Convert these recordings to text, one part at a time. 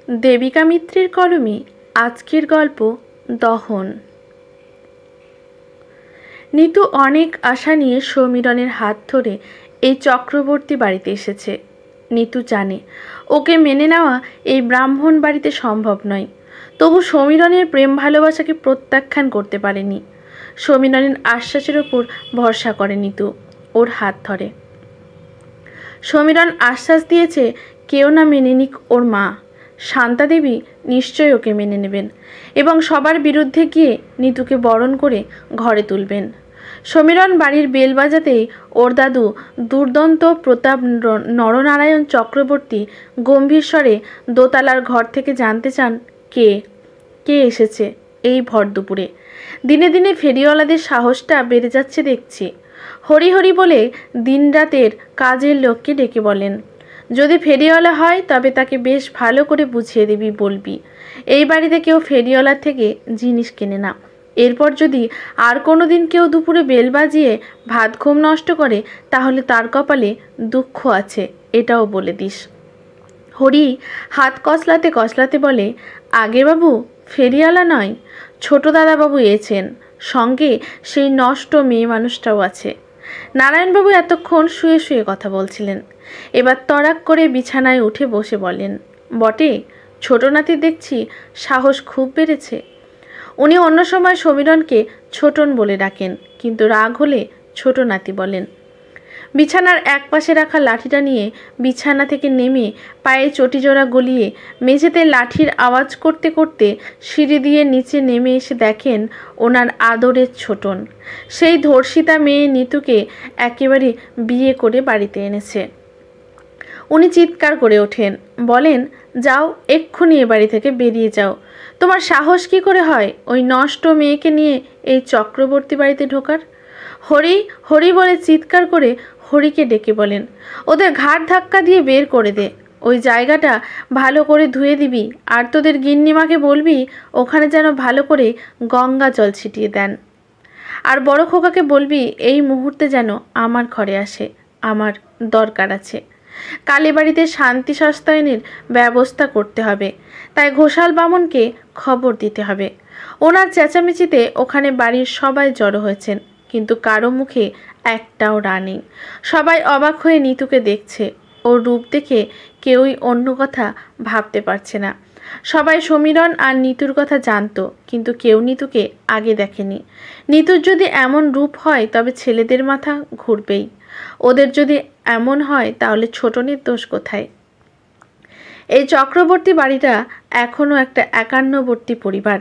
দেবিকা মিত্রের কলমে আজকের গল্প দহন। নিতু অনেক আশা নিয়ে সমীরনের হাত ধরে এই চক্রবর্তী বাড়িতে এসেছে। নিতু জানে ওকে মেনে নেওয়া এই ব্রাহ্মণ বাড়িতে সম্ভব নয়, তবু সমীরনের প্রেম ভালোবাসাকে প্রত্যাখ্যান করতে পারেনি। সমীরনের আশ্বাসের ওপর ভরসা করে নিতু, ওর হাত ধরে। সমীরন আশ্বাস দিয়েছে কেউ না মেনে নিক ওর মা, শান্তা দেবী নিশ্চয়ই ওকে মেনে নেবেন এবং সবার বিরুদ্ধে গিয়ে নিতুকে বরণ করে ঘরে তুলবেন। সমীরন বাড়ির বেল বাজাতেই ওর দাদু দুর্দান্ত প্রতাপ নরনারায়ণ চক্রবর্তী গম্ভীর স্বরে দোতলার ঘর থেকে জানতে চান কে কে এসেছে এই ভর দুপুরে। দিনে দিনে ফেরিওয়ালাদের সাহসটা বেড়ে যাচ্ছে দেখছি। হরি হরি বলে দিনরাতের কাজের লোককে ডেকে বলেন, যদি ফেরিওয়ালা হয় তবে তাকে বেশ ভালো করে বুঝিয়ে দিবি, বলবি এই বাড়িতে কেউ ফেরিওয়ালার থেকে জিনিস কেনে না। এরপর যদি আর কোনো দিন কেউ দুপুরে বেল বাজিয়ে ভাত ঘুম নষ্ট করে তাহলে তার কপালে দুঃখ আছে, এটাও বলে দিস। হরি হাত কসলাতে কসলাতে বলে, আগে বাবু ফেরিওয়ালা নয়, ছোট দাদাবাবু এসেছেন, সঙ্গে সেই নষ্ট মেয়ে মানুষটাও আছে। নারায়ণবাবু এতক্ষণ শুয়ে শুয়ে কথা বলছিলেন, এবার তড়াক করে বিছানায় উঠে বসে বলেন, বটে ছোট নাতির দেখছি সাহস খুব বেড়েছে। উনি অন্য সময় সমীরনকে ছোটন বলে ডাকেন, কিন্তু রাগ হলে ছোট নাতি বলেন। বিছানার এক পাশে রাখা লাঠিটা নিয়ে বিছানা থেকে নেমে পায়ে চটিজোড়া গলিয়ে মেঝেতে লাঠির আওয়াজ করতে করতে সিঁড়ি দিয়ে নিচে নেমে এসে দেখেন ওনার আদরের ছোটন সেই ধর্ষিতা মেয়ে নিতুকে একেবারে বিয়ে করে বাড়িতে এনেছে। উনি চিৎকার করে ওঠেন, বলেন, যাও এক্ষুনি এ বাড়ি থেকে বেরিয়ে যাও। তোমার সাহস কি করে হয় ওই নষ্ট মেয়েকে নিয়ে এই চক্রবর্তী বাড়িতে ঢোকার? হরি হরি বলে চিৎকার করে হরিকে ডেকে বলেন, ওদের ঘাড় ধাক্কা দিয়ে বের করে দে, ওই জায়গাটা ভালো করে ধুয়ে দিবি, আর তোদের গিন্নিমাকে বলবি ওখানে যেন ভালো করে গঙ্গা জল ছিটিয়ে দেন। আর বড় খোকাকে বলবি এই মুহূর্তে যেন আমার ঘরে আসে, আমার দরকার আছে। কালীবাড়িতে শান্তি সস্তায়নের ব্যবস্থা করতে হবে, তাই ঘোষাল বামুনকে খবর দিতে হবে। ওনার চেঁচামেচিতে ওখানে বাড়ির সবাই জড়ো হয়েছেন, কিন্তু কারো মুখে একটাও রা নেই। সবাই অবাক হয়ে নিতুকে দেখছে, ওর রূপ দেখে কেউই অন্য কথা ভাবতে পারছে না। সবাই সমীরন আর নিতুর কথা জানতো, কিন্তু কেউ নিতুকে আগে দেখেনি। নিতুর যদি এমন রূপ হয় তবে ছেলেদের মাথা ঘুরবেই। ওদের যদি এমন হয় তাহলে ছোটনের দোষ কোথায়? এই চক্রবর্তী বাড়িটা এখনও একটা একান্নবর্তী পরিবার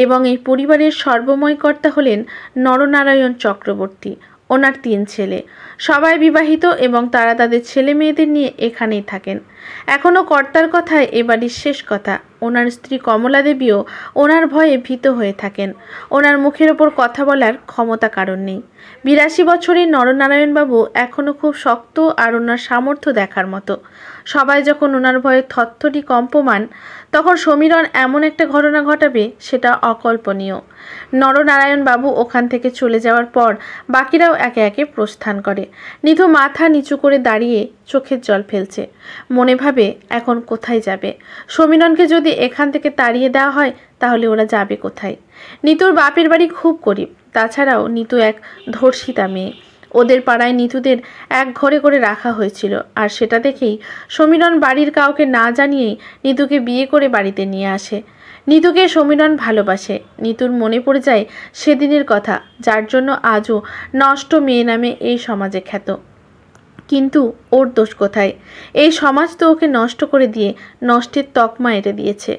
এবং এই পরিবারের সর্বময় কর্তা হলেন নরনারায়ণ চক্রবর্তী। ওনার 3 ছেলে, সবাই বিবাহিত এবং তারা তাদের ছেলে মেয়েদের নিয়ে এখানেই থাকেন। এখনও কর্তার কথায় এ বাড়ির শেষ কথা। ওনার স্ত্রী কমলা দেবীও ওনার ভয়ে ভীত হয়ে থাকেন। ওনার মুখের ওপর কথা বলার ক্ষমতা কারণ নেই। 82 বছরের নরনারায়ণবাবু এখনও খুব শক্ত আর ওনার সামর্থ্য দেখার মতো। সবাই যখন ওনার ভয়ে থরথরি কম্পমান, তখন সমীরন এমন একটা ঘটনা ঘটাবে সেটা অকল্পনীয়। নরনারায়ণবাবু ওখান থেকে চলে যাওয়ার পর বাকিরাও একে একে প্রস্থান করে। নিধু মাথা নিচু করে দাঁড়িয়ে চোখের জল ফেলছে, মনে ভাবে এখন কোথায় যাবে। সমীরনকে যদি এখান থেকে তাড়িয়ে দেওয়া হয় তাহলে ওরা যাবে কোথায়? নিতুর বাপের বাড়ি খুব গরিব, তাছাড়াও নিতু এক ধর্ষিতা মেয়ে। ওদের পাড়ায় নিতুদের এক ঘরে করে রাখা হয়েছিল, আর সেটা দেখেই সমীরন বাড়ির কাউকে না জানিয়েই নিতুকে বিয়ে করে বাড়িতে নিয়ে আসে। নিতুকে সমীরন ভালোবাসে। নিতুর মনে পড়ে যায় সেদিনের কথা, যার জন্য আজও নষ্ট মেয়ে নামে এই সমাজে খ্যাত। কিন্তু ওর দোষ কোথায়? এই সমাজ তো ওকে নষ্ট করে দিয়ে নষ্টের তকমা এঁটে দিয়েছে।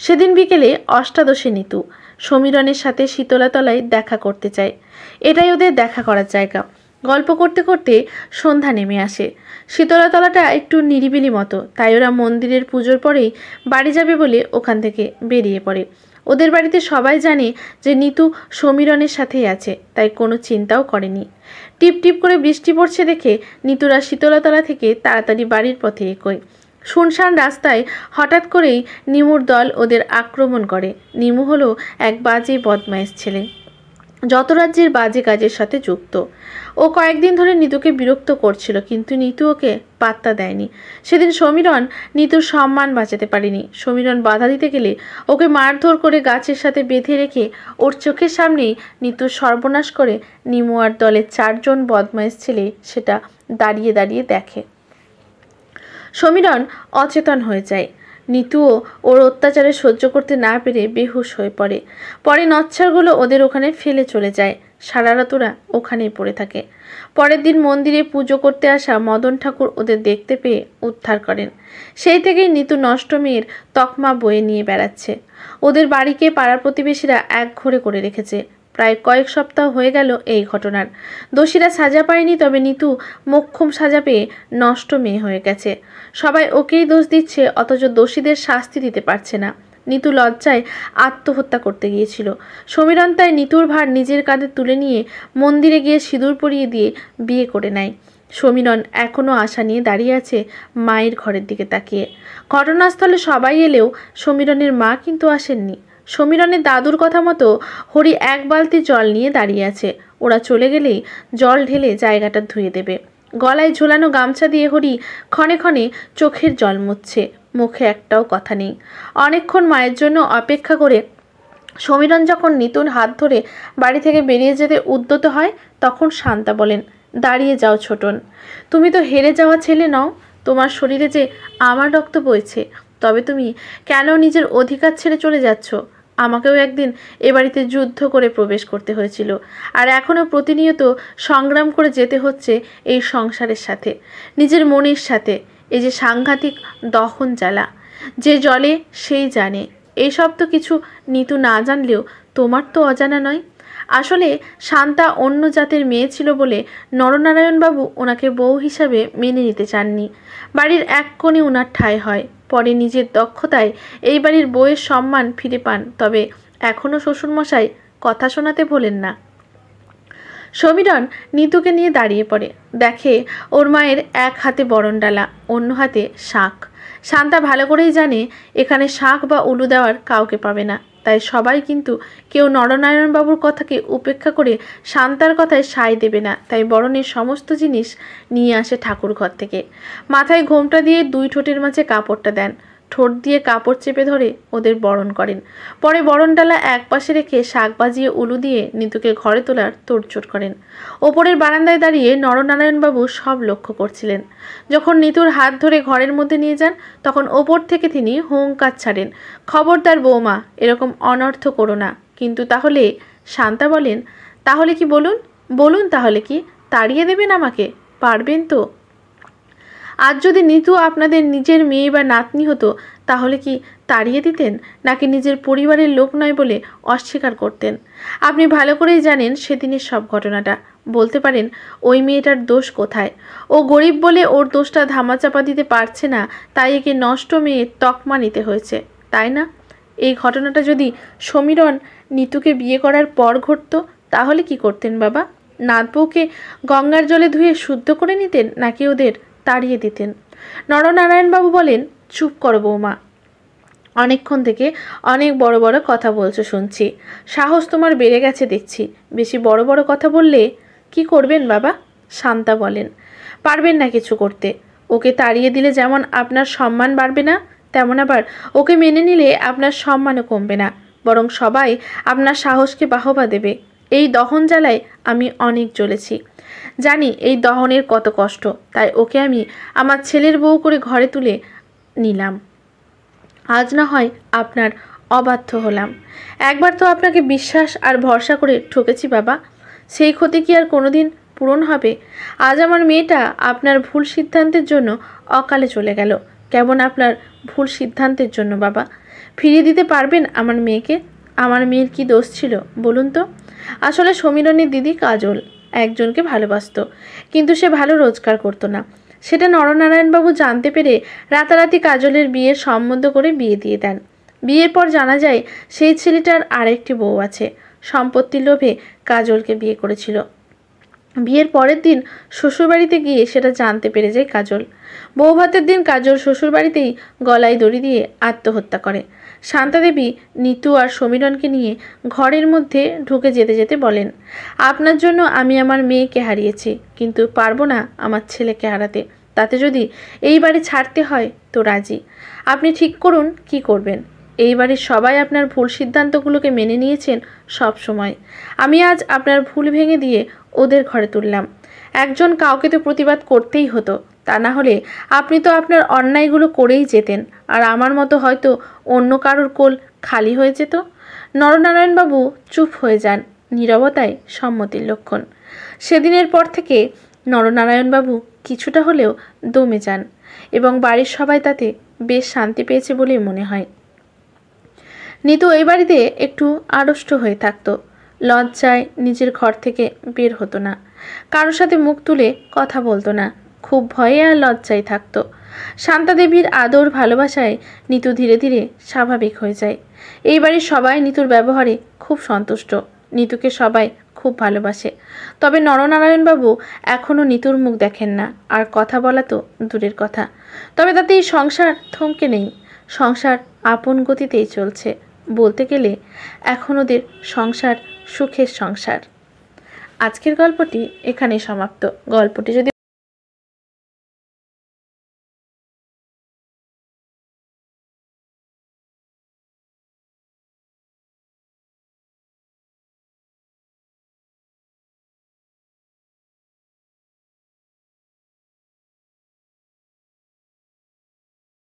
সেদিন বিকেলে অষ্টাদশে নিতু সমীরনের সাথে শীতলাতলায় দেখা করতে চায়। এটাই ওদের দেখা করার জায়গা। গল্প করতে করতে সন্ধ্যা নেমে আসে। শীতলাতলাটা একটু নিরিবিলি মতো, তাই ওরা মন্দিরের পুজোর পরেই বাড়ি যাবে বলে ওখান থেকে বেরিয়ে পড়ে। ওদের বাড়িতে সবাই জানে যে নিতু সমীরনের সাথেই আছে, তাই কোনো চিন্তাও করেনি। টিপ টিপ করে বৃষ্টি পড়ছে দেখে নিতুরা শীতলাতলা থেকে তাড়াতাড়ি বাড়ির পথে এগোয়। শুনশান রাস্তায় হঠাৎ করেই নিমুর দল ওদের আক্রমণ করে। নিমু হলো এক বাজে বদমাইশ ছেলে। যত রাজ্যের বাজে কাজের সাথে যুক্ত। ও কয়েকদিন ধরে নিতুকে বিরক্ত করছিল, কিন্তু নিতু ওকে পাত্তা দেয়নি। সেদিন সমীরণ নিতুর সম্মান বাঁচাতে পারেনি। সমীরণ বাধা দিতে গেলে ওকে মারধর করে গাছের সাথে বেঁধে রেখে ওর চোখের সামনেই নিতুর সর্বনাশ করে নিমুয়ার দলের 4 জন বদমাইশ ছেলে সেটা দাঁড়িয়ে দাঁড়িয়ে দেখে। সমীরণ অচেতন হয়ে যায়। নিতুও ওর অত্যাচারে সহ্য করতে না পেরে বেহুশ হয়ে পড়ে। পরে নচ্ছারগুলো ওদের ওখানে ফেলে চলে যায়। সারা রাত ওরা ওখানেই পড়ে থাকে। পরের দিন মন্দিরে পুজো করতে আসা মদন ঠাকুর ওদের দেখতে পেয়ে উদ্ধার করেন। সেই থেকেই নিতু নষ্ট মেয়ের তকমা বয়ে নিয়ে বেড়াচ্ছে। ওদের বাড়িকে পাড়ার প্রতিবেশীরা একঘরে করে রেখেছে। প্রায় কয়েক সপ্তাহ হয়ে গেল এই ঘটনার। দোষীরা সাজা পায়নি, তবে নিতু মোক্ষম সাজা পেয়ে নষ্ট মেয়ে হয়ে গেছে। সবাই ওকেই দোষ দিচ্ছে, অথচ দোষীদের শাস্তি দিতে পারছে না। নিতু লজ্জায় আত্মহত্যা করতে গিয়েছিল। সমীরণ তাই নিতুর ভার নিজের কাঁধে তুলে নিয়ে মন্দিরে গিয়ে সিঁদুর পরিয়ে দিয়ে বিয়ে করে নেয়। সমীরণ এখনও আশা নিয়ে দাঁড়িয়ে আছে মায়ের ঘরের দিকে তাকিয়ে। ঘটনাস্থলে সবাই এলেও সমীরণের মা কিন্তু আসেননি। সমীরণের দাদুর কথা মতো হরি 1 বালতি জল নিয়ে দাঁড়িয়ে আছে। ওরা চলে গেলেই জল ঢেলে জায়গাটা ধুয়ে দেবে। গলায় ঝোলানো গামছা দিয়ে হরি ক্ষণে ক্ষণে চোখের জল মুছছে। মুখে একটাও কথা নেই। অনেকক্ষণ মায়ের জন্য অপেক্ষা করে সমীরণ যখন নিতুর হাত ধরে বাড়ি থেকে বেরিয়ে যেতে উদ্যত হয়, তখন শান্তা বলেন, দাঁড়িয়ে যাও ছোটন, তুমি তো হেরে যাওয়া ছেলে নও। তোমার শরীরে যে আমার রক্ত বইছে, তবে তুমি কেন নিজের অধিকার ছেড়ে চলে যাচ্ছ? আমাকেও একদিন এ বাড়িতে যুদ্ধ করে প্রবেশ করতে হয়েছিল, আর এখনও প্রতিনিয়ত সংগ্রাম করে যেতে হচ্ছে এই সংসারের সাথে, নিজের মনের সাথে। এই যে সাংঘাতিক দহন জ্বালা, যে জলে সেই জানে। এইসব তো কিছু নিতু না জানলেও তোমার তো অজানা নয়। আসলে শান্তা অন্য জাতের মেয়ে ছিল বলে নরনারায়ণবাবু ওনাকে বউ হিসাবে মেনে নিতে চাননি। বাড়ির এক কোণে ওনার ঠাঁই হয়। পরে নিজের দক্ষতায় এই বাড়ির বউয়ের সম্মান ফিরে পান, তবে এখনও শ্বশুরমশাই কথা শোনাতে ভোলেন না। সমীরণ নিতুকে নিয়ে দাঁড়িয়ে পড়ে। দেখে ওর মায়ের এক হাতে বরণডালা, অন্য হাতে শাঁখ। শান্তা ভালো করেই জানে এখানে শাঁখ বা উলু দেওয়ার কাউকে পাবে না, তাই সবাই কিন্তু কেউ নরনারায়ণবাবুর কথাকে উপেক্ষা করে শান্তার কথায় সায় দেবে না। তাই বরণের সমস্ত জিনিস নিয়ে আসে ঠাকুর ঘর থেকে। মাথায় ঘোমটা দিয়ে 2 ঠোঁটের মাঝে কাপড়টা দেন। ঠোঁট দিয়ে কাপড় চেপে ধরে ওদের বরণ করেন। পরে বরণডালা এক পাশে রেখে শাঁখ বাজিয়ে উলু দিয়ে নিতুকে ঘরে তোলার তোড়জোড় করেন। ওপরের বারান্দায় দাঁড়িয়ে নরনারায়ণবাবু সব লক্ষ্য করছিলেন। যখন নিতুর হাত ধরে ঘরের মধ্যে নিয়ে যান, তখন ওপর থেকে তিনি হুঙ্কার ছাড়েন, খবরদার বৌমা, এরকম অনর্থ করো না। কিন্তু তাহলে? শান্তা বলেন, তাহলে কি বলুন? বলুন তাহলে কি? তাড়িয়ে দেবেন আমাকে? পারবেন তো? আজ যদি নিতু আপনাদের নিজের মেয়ে বা নাতনি হতো, তাহলে কি তাড়িয়ে দিতেন, নাকি নিজের পরিবারের লোক নয় বলে অস্বীকার করতেন? আপনি ভালো করেই জানেন সেদিনের সব ঘটনাটা। বলতে পারেন ওই মেয়েটার দোষ কোথায়? ও গরিব বলে ওর দোষটা ধামাচাপা দিতে পারছে না, তাই একে নষ্ট মেয়ে তকমা নিতে হয়েছে, তাই না? এই ঘটনাটা যদি সমীরণ নিতুকে বিয়ে করার পর ঘটতো, তাহলে কি করতেন বাবা? নাতবউকে গঙ্গার জলে ধুয়ে শুদ্ধ করে নিতেন, নাকি ওদের তাড়িয়ে দিতেন? নরনারায়ণবাবু বলেন, চুপ করো বৌমা, অনেকক্ষণ থেকে অনেক বড় বড় কথা বলছো শুনছি। সাহস তোমার বেড়ে গেছে দেখছি। বেশি বড় বড় কথা বললে কি করবেন বাবা? শান্তা বলেন, পারবেন না কিছু করতে। ওকে তাড়িয়ে দিলে যেমন আপনার সম্মান বাড়বে না, তেমন আবার ওকে মেনে নিলে আপনার সম্মানও কমবে না, বরং সবাই আপনার সাহসকে বাহবা দেবে। এই দহন জ্বালায় আমি অনেক জ্বলেছি, জানি এই দহনের কত কষ্ট, তাই ওকে আমি আমার ছেলের বউ করে ঘরে তুলে নিলাম। আজ না হয় আপনার অবাধ্য হলাম। একবার তো আপনাকে বিশ্বাস আর ভরসা করে ঠকেছি বাবা, সেই ক্ষতি কি আর কোনোদিন পূরণ হবে? আজ আমার মেয়েটা আপনার ভুল সিদ্ধান্তের জন্য অকালে চলে গেল। কেমন আপনার ভুল সিদ্ধান্তের জন্য বাবা? ফিরিয়ে দিতে পারবেন আমার মেয়েকে? আমার মেয়ের কি দোষ ছিল বলুন তো? আসলে সমীরণের দিদি কাজল একজনকে ভালোবাসত, কিন্তু সে ভালো রোজগার করতো না। সেটা নরনারায়ণবাবু জানতে পেরে রাতারাতি কাজলের বিয়ের সম্বন্ধ করে বিয়ে দিয়ে দেন। বিয়ের পর জানা যায় সেই ছেলেটার আরেকটি বউ আছে। সম্পত্তির লোভে কাজলকে বিয়ে করেছিল। বিয়ের পরের দিন শ্বশুরবাড়িতে গিয়ে সেটা জানতে পেরে যায় কাজল। বউ ভাতের দিন কাজল শ্বশুরবাড়িতেই গলায় দড়ি দিয়ে আত্মহত্যা করে। শান্তা দেবী নিতু আর সমীরণকে নিয়ে ঘরের মধ্যে ঢুকে যেতে যেতে বলেন, আপনার জন্য আমি আমার মেয়েকে হারিয়েছি, কিন্তু পারবো না আমার ছেলেকে হারাতে। তাতে যদি এই বাড়ি ছাড়তে হয় তো রাজি। আপনি ঠিক করুন কি করবেন। এই বাড়ির সবাই আপনার ভুল সিদ্ধান্তগুলোকে মেনে নিয়েছেন সব সময়। আমি আজ আপনার ভুল ভেঙে দিয়ে ওদের ঘরে তুললাম। একজন কাউকে তো প্রতিবাদ করতেই হতো, তা না হলে আপনি তো আপনার অন্যায়গুলো করেই যেতেন, আর আমার মতো হয়তো অন্য কারোর কোল খালি হয়ে যেত। নরনারায়ণবাবু চুপ হয়ে যান, নীরবতায় সম্মতির লক্ষণ। সেদিনের পর থেকে নরনারায়ণবাবু কিছুটা হলেও দমে যান এবং বাড়ির সবাই তাতে বেশ শান্তি পেয়েছে বলেই মনে হয়। নিতু এই বাড়িতে একটু আড়ষ্ট হয়ে থাকতো। লজ্জায় নিজের ঘর থেকে বের হতো না, কারোর সাথে মুখ তুলে কথা বলতো না, খুব ভয়ে আর লজ্জায় থাকতো। শান্তা দেবীর আদর ভালোবাসায় নিতু ধীরে ধীরে স্বাভাবিক হয়ে যায়। এই বাড়ির সবাই নিতুর ব্যবহারে খুব সন্তুষ্ট, নিতুকে সবাই খুব ভালোবাসে। তবে নরনারায়ণবাবু এখনও নিতুর মুখ দেখেন না, আর কথা বলা তো দূরের কথা। তবে তাতে এই সংসার থমকে নেই, সংসার আপন গতিতেই চলছে। বলতে গেলে এখন ওদের সংসার সুখের সংসার। আজকের গল্পটি এখানেই সমাপ্ত। গল্পটি যদি